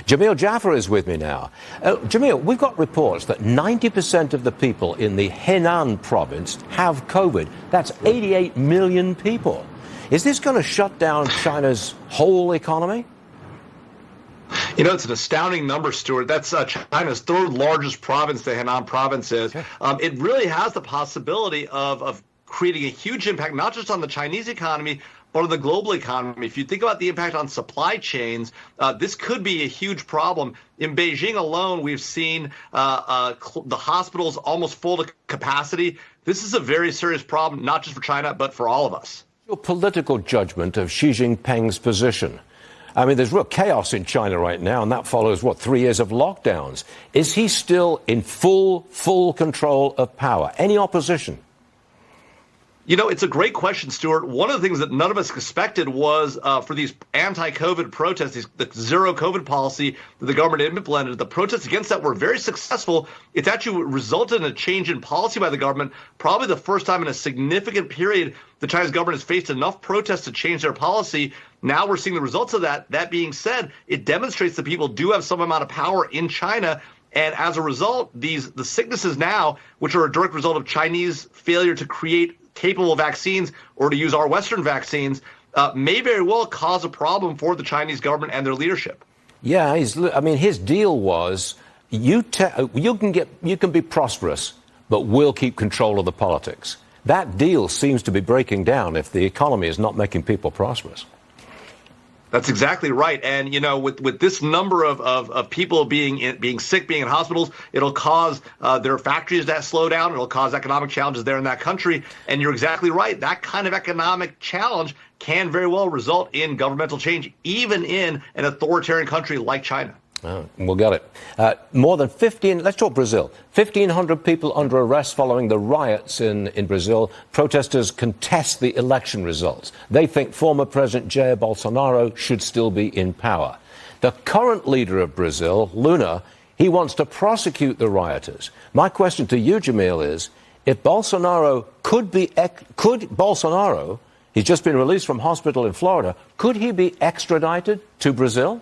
Jamil Jaffer is with me now. Jamil, we've got reports that 90% of the people in the Henan province have COVID. That's 88 million people. Is this going to shut down China's whole economy? You know, it's an astounding number, Stuart. That's China's third largest province, the Henan province is. It really has the possibility of creating a huge impact, not just on the Chinese economy, but on the global economy. If you think about the impact on supply chains, this could be a huge problem. In Beijing alone, we've seen the hospitals almost full to capacity. This is a very serious problem, not just for China, but for all of us. Your political judgment of Xi Jinping's position. I mean, there's real chaos in China right now, and that follows, 3 years of lockdowns. Is he still in full control of power? Any opposition? You know, it's a great question, Stuart. One of the things that none of us expected was for these anti-COVID protests, the zero COVID policy that the government implemented. The protests against that were very successful. It's actually resulted in a change in policy by the government, probably the first time in a significant period the Chinese government has faced enough protests to change their policy. Now we're seeing the results of that. That being said, it demonstrates that people do have some amount of power in China. And as a result, the sicknesses now, which are a direct result of Chinese failure to create capable vaccines or to use our Western vaccines, may very well cause a problem for the Chinese government and their leadership. Yeah, his deal was you can be prosperous, but we'll keep control of the politics. That deal seems to be breaking down if the economy is not making people prosperous. That's exactly right. And, you know, with this number of people being sick, being in hospitals, it'll cause their factories to slow down. It'll cause economic challenges there in that country. And you're exactly right. That kind of economic challenge can very well result in governmental change, even in an authoritarian country like China. Oh, we'll get it. More than 15, let's talk Brazil. 1,500 people under arrest following the riots in Brazil. Protesters contest the election results. They think former President Jair Bolsonaro should still be in power. The current leader of Brazil, Lula, he wants to prosecute the rioters. My question to you, Jamil, is if Bolsonaro could Bolsonaro, he's just been released from hospital in Florida, could he be extradited to Brazil?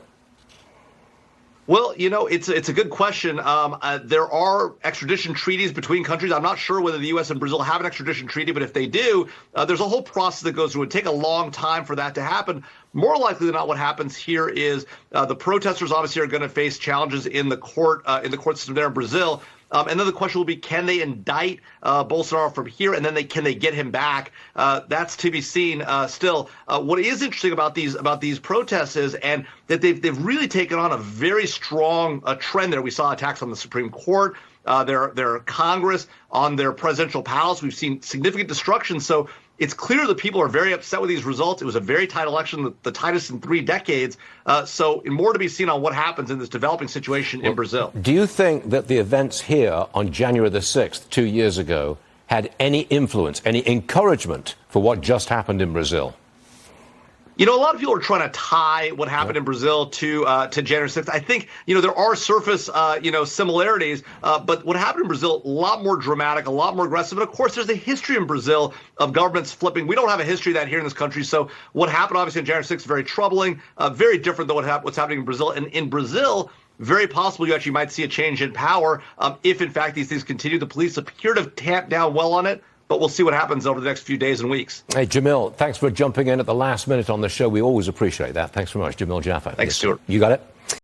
Well, you know, it's a good question. There are extradition treaties between countries. I'm not sure whether the U.S. and Brazil have an extradition treaty, but if they do, there's a whole process that goes through. It would take a long time for that to happen. More likely than not, what happens here is the protesters obviously are going to face challenges in the court system there in Brazil. And then the question will be, can they indict Bolsonaro from here, and then can they get him back? That's to be seen still. What is interesting about these protests is that they've really taken on a very strong trend there. We saw attacks on the Supreme Court, their Congress, on their presidential palace. We've seen significant destruction. So it's clear that people are very upset with these results. It was a very tight election, the tightest in 3 decades. So more to be seen on what happens in this developing situation in Brazil. Do you think that the events here on January the 6th, 2 years ago, had any influence, any encouragement for what just happened in Brazil? You know, a lot of people are trying to tie what happened in Brazil to January 6th. I think, you know, there are surface, similarities, but what happened in Brazil, a lot more dramatic, a lot more aggressive. And of course, there's a history in Brazil of governments flipping. We don't have a history of that here in this country. So what happened, obviously, on January 6th is very troubling, very different than what's happening in Brazil. And in Brazil, very possible you actually might see a change in power if, in fact, these things continue. The police appear to have tamped down well on it. But we'll see what happens over the next few days and weeks. Hey, Jamil, thanks for jumping in at the last minute on the show. We always appreciate that. Thanks very much, Jamil Jaffer. Thanks, Stuart. You got it?